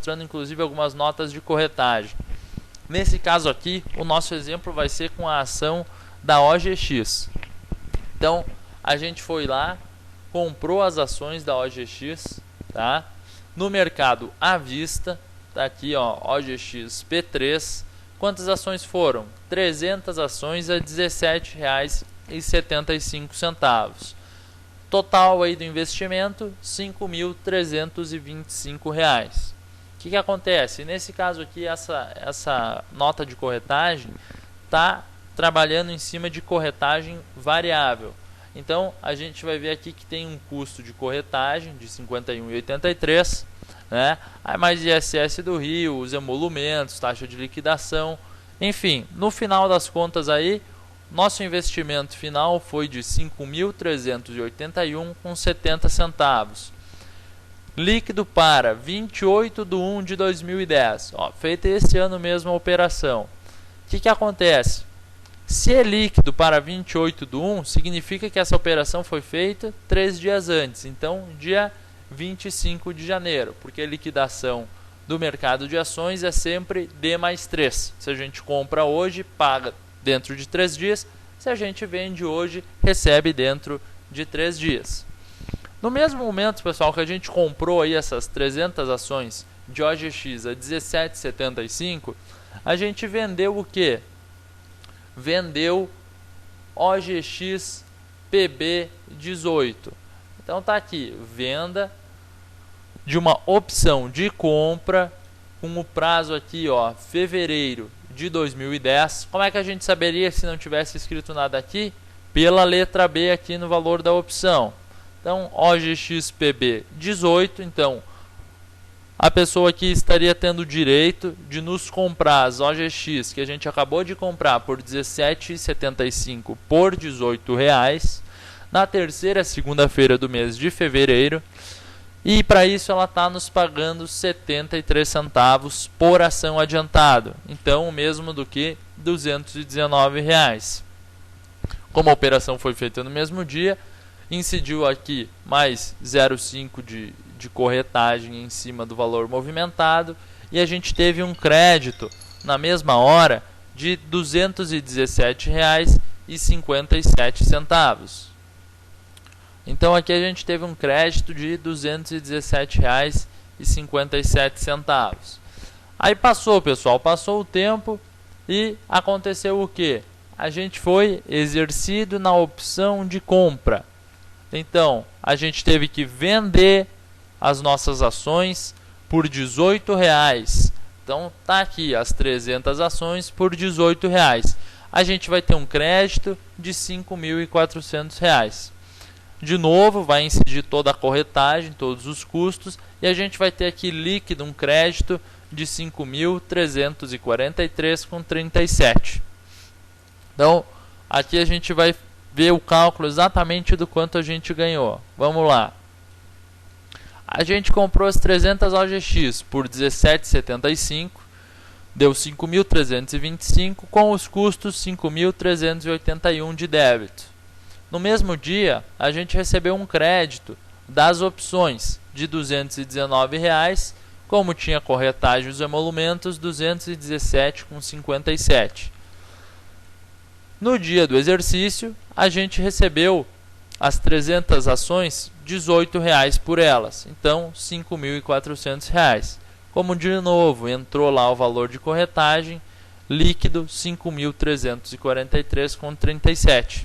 mostrando inclusive algumas notas de corretagem. Nesse caso aqui, o nosso exemplo vai ser com a ação da OGX. Então, a gente foi lá, comprou as ações da OGX, tá? No mercado à vista, tá aqui, ó, OGX P3. Quantas ações foram? 300 ações a R$ 17,75. Total aí do investimento, R$ 5.325. O que acontece? Nesse caso aqui, essa nota de corretagem está trabalhando em cima de corretagem variável. Então, a gente vai ver aqui que tem um custo de corretagem de R$ 51,83, né? Aí mais ISS do Rio, os emolumentos, taxa de liquidação, enfim, no final das contas aí, nosso investimento final foi de R$ 5.381,70. Líquido para 28/1/2010. Ó, feita esse ano mesmo a operação. O que acontece? Se é líquido para 28/1, significa que essa operação foi feita 3 dias antes. Então, dia 25 de janeiro, porque a liquidação do mercado de ações é sempre D mais 3. Se a gente compra hoje, paga dentro de 3 dias. Se a gente vende hoje, recebe dentro de 3 dias. No mesmo momento, pessoal, que a gente comprou aí essas 300 ações de OGX a R$ 17,75, a gente vendeu o quê? Vendeu OGX PB18. Então tá aqui, venda de uma opção de compra com o prazo aqui, ó, fevereiro de 2010. Como é que a gente saberia se não tivesse escrito nada aqui? Pela letra B aqui no valor da opção. Então, OGX PB18, então a pessoa aqui estaria tendo o direito de nos comprar as OGX que a gente acabou de comprar por R$ 17,75 por R$ 18,00 na terceira segunda-feira do mês de fevereiro. E para isso ela está nos pagando 73 centavos por ação adiantado. Então, o mesmo do que R$ 219,00. Como a operação foi feita no mesmo dia, incidiu aqui mais 0,5 de corretagem em cima do valor movimentado e a gente teve um crédito na mesma hora de R$ 217,57. Então aqui a gente teve um crédito de R$ 217,57. Aí passou, pessoal, passou o tempo e aconteceu o quê? A gente foi exercido na opção de compra. Então, a gente teve que vender as nossas ações por R$ 18,00. Então, tá aqui as 300 ações por R$ 18,00. A gente vai ter um crédito de R$ 5.400. De novo, vai incidir toda a corretagem, todos os custos, e a gente vai ter aqui líquido um crédito de R$ 5.343,37. Então, aqui a gente vai ver o cálculo exatamente do quanto a gente ganhou. Vamos lá. A gente comprou as 300 OGX por R$ 17,75, deu 5.325, com os custos 5.381 de débito. No mesmo dia, a gente recebeu um crédito das opções de R$ 219,00, como tinha corretagem os emolumentos, R$ 217,57. No dia do exercício, a gente recebeu as 300 ações R$ 18,00 por elas, então R$ 5.400. Como de novo entrou lá o valor de corretagem, líquido R$ 5.343,37.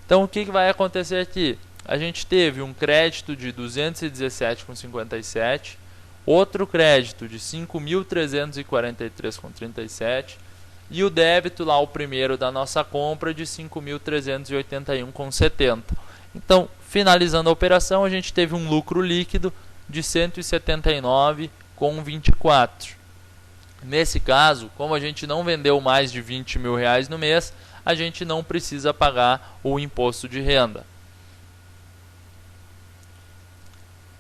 Então o que vai acontecer aqui? A gente teve um crédito de R$ 217,57, outro crédito de R$ 5.343,37 e o débito lá, o primeiro da nossa compra, de R$ 5.381,70. Então, finalizando a operação, a gente teve um lucro líquido de R$ 179,24. Nesse caso, como a gente não vendeu mais de R$ 20.000 no mês, a gente não precisa pagar o imposto de renda.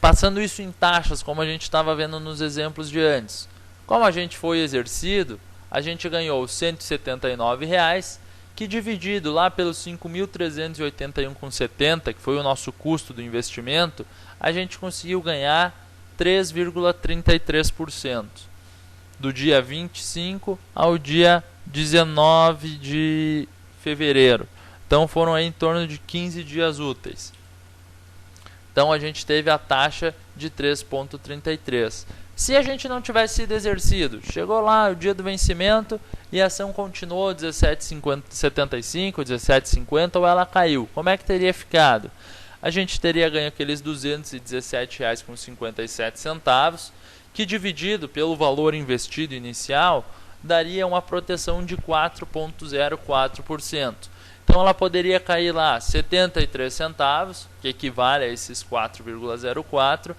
Passando isso em taxas, como a gente estava vendo nos exemplos de antes. Como a gente foi exercido, a gente ganhou R$ 179,00, que dividido lá pelos 5.381,70, que foi o nosso custo do investimento, a gente conseguiu ganhar 3,33%, do dia 25 ao dia 19 de fevereiro. Então foram aí em torno de 15 dias úteis. Então a gente teve a taxa de 3,33. Se a gente não tivesse sido exercido, chegou lá o dia do vencimento e a ação continuou 17,75, 17,50 ou ela caiu, como é que teria ficado? A gente teria ganho aqueles R$ 217,57, que dividido pelo valor investido inicial, daria uma proteção de 4,04%. Então ela poderia cair lá 73 centavos, que equivale a esses 4,04,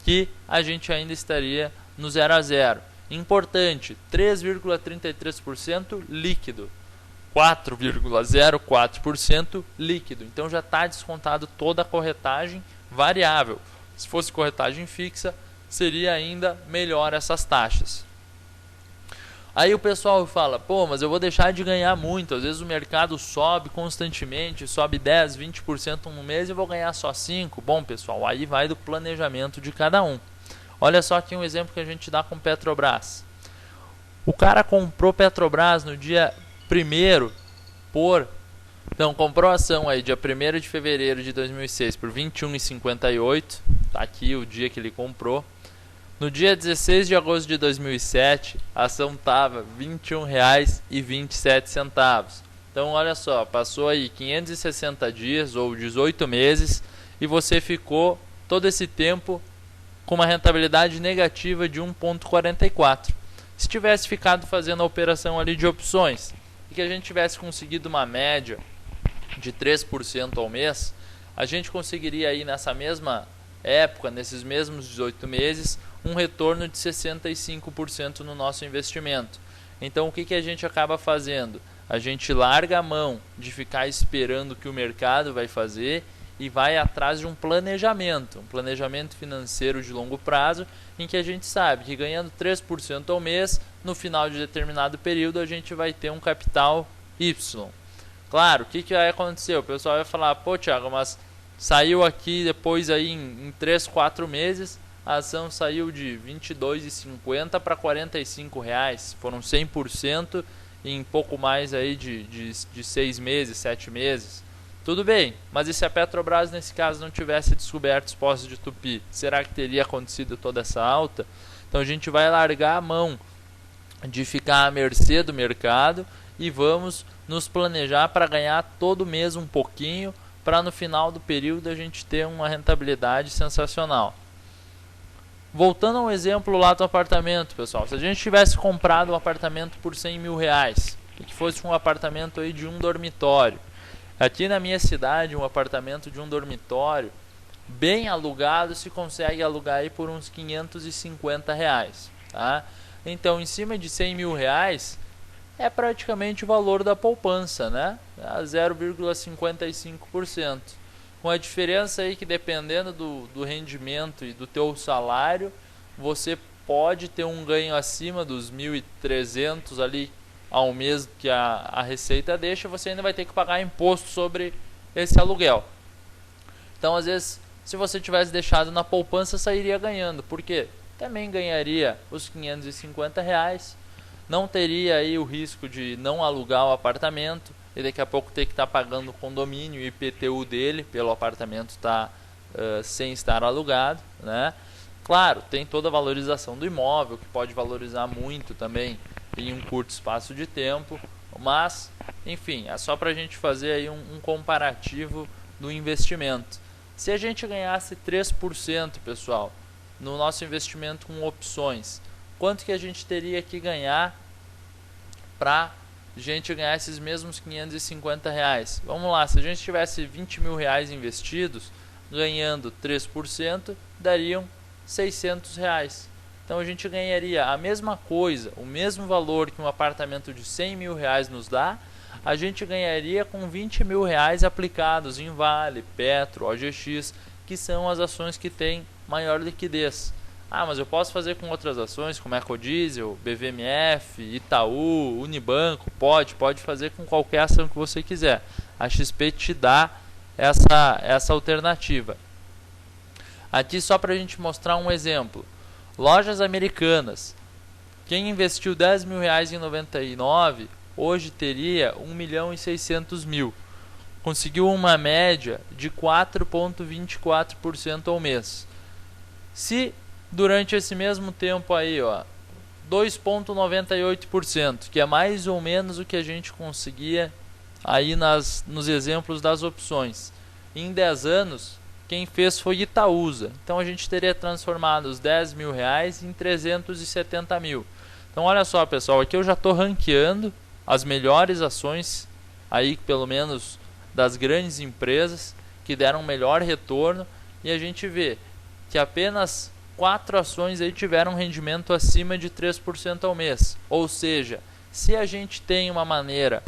que a gente ainda estaria no 0 a 0. Importante, 3,33% líquido, 4,04% líquido. Então já está descontado toda a corretagem variável. Se fosse corretagem fixa, seria ainda melhor essas taxas. Aí o pessoal fala, pô, mas eu vou deixar de ganhar muito. Às vezes o mercado sobe constantemente, sobe 10, 20% no mês e eu vou ganhar só 5%. Bom, pessoal, aí vai do planejamento de cada um. Olha só aqui um exemplo que a gente dá com Petrobras. O cara comprou Petrobras no dia 1º comprou a ação aí dia 1º de fevereiro de 2006 por R$ 21,58. Tá aqui o dia que ele comprou. No dia 16 de agosto de 2007, a ação estava R$ 21,27. Então, olha só, passou aí 560 dias ou 18 meses e você ficou todo esse tempo com uma rentabilidade negativa de 1,44. Se tivesse ficado fazendo a operação ali de opções e que a gente tivesse conseguido uma média de 3% ao mês, a gente conseguiria aí nessa mesma época, nesses mesmos 18 meses, um retorno de 65% no nosso investimento. Então o que a gente acaba fazendo? A gente larga a mão de ficar esperando o que o mercado vai fazer e vai atrás de um planejamento financeiro de longo prazo, em que a gente sabe que ganhando 3% ao mês, no final de determinado período a gente vai ter um capital Y. Claro, o que vai acontecer? O pessoal vai falar, pô Thiago, mas saiu aqui depois aí em 3, 4 meses, a ação saiu de R$ 22,50 para R$ 45. Foram 100% em pouco mais aí de 6 meses, 7 meses. Tudo bem, mas e se a Petrobras nesse caso não tivesse descoberto os poços de Tupi? Será que teria acontecido toda essa alta? Então a gente vai largar a mão de ficar à mercê do mercado e vamos nos planejar para ganhar todo mês um pouquinho, para no final do período a gente ter uma rentabilidade sensacional. Voltando ao exemplo lá do apartamento, pessoal, se a gente tivesse comprado um apartamento por R$100 mil, e que fosse um apartamento aí de um dormitório, aqui na minha cidade, um apartamento de um dormitório, bem alugado, se consegue alugar aí por uns R$550, tá? Então, em cima de R$100 mil, é praticamente o valor da poupança, né? A 0,55%. Com a diferença aí que dependendo do rendimento e do teu salário, você pode ter um ganho acima dos 1.300 ali ao mês que a Receita deixa, você ainda vai ter que pagar imposto sobre esse aluguel. Então, às vezes, se você tivesse deixado na poupança, sairia ganhando. Por quê? Também ganharia os R$550, não teria aí o risco de não alugar o apartamento e daqui a pouco ter que estar pagando o condomínio e IPTU dele pelo apartamento estar sem estar alugado, né? Claro, tem toda a valorização do imóvel, que pode valorizar muito também em um curto espaço de tempo, mas, enfim, é só para a gente fazer aí um comparativo do investimento. Se a gente ganhasse 3%, pessoal, no nosso investimento com opções, quanto que a gente teria que ganhar para a gente ganhar esses mesmos R$550? Vamos lá, se a gente tivesse R$20 mil investidos, ganhando 3%, dariam R$600. Então a gente ganharia a mesma coisa, o mesmo valor que um apartamento de R$100 mil nos dá, a gente ganharia com R$20 mil aplicados em Vale, Petro, OGX, que são as ações que têm maior liquidez. Ah, mas eu posso fazer com outras ações, como Ecodiesel, BVMF, Itaú, Unibanco? Pode fazer com qualquer ação que você quiser. A XP te dá essa alternativa. Aqui só para a gente mostrar um exemplo. Lojas Americanas. Quem investiu R$10.000 em 99, hoje teria 1.600.000. Conseguiu uma média de 4,24% ao mês. Se durante esse mesmo tempo aí, 2,98%, que é mais ou menos o que a gente conseguia aí nos exemplos das opções. Em 10 anos, quem fez foi Itaúsa. Então a gente teria transformado os R$10.000 em 370.000. Então olha só, pessoal, aqui eu já estou ranqueando as melhores ações, aí pelo menos das grandes empresas, que deram melhor retorno, e a gente vê que apenas 4 ações aí tiveram um rendimento acima de 3% ao mês. Ou seja, se a gente tem uma maneira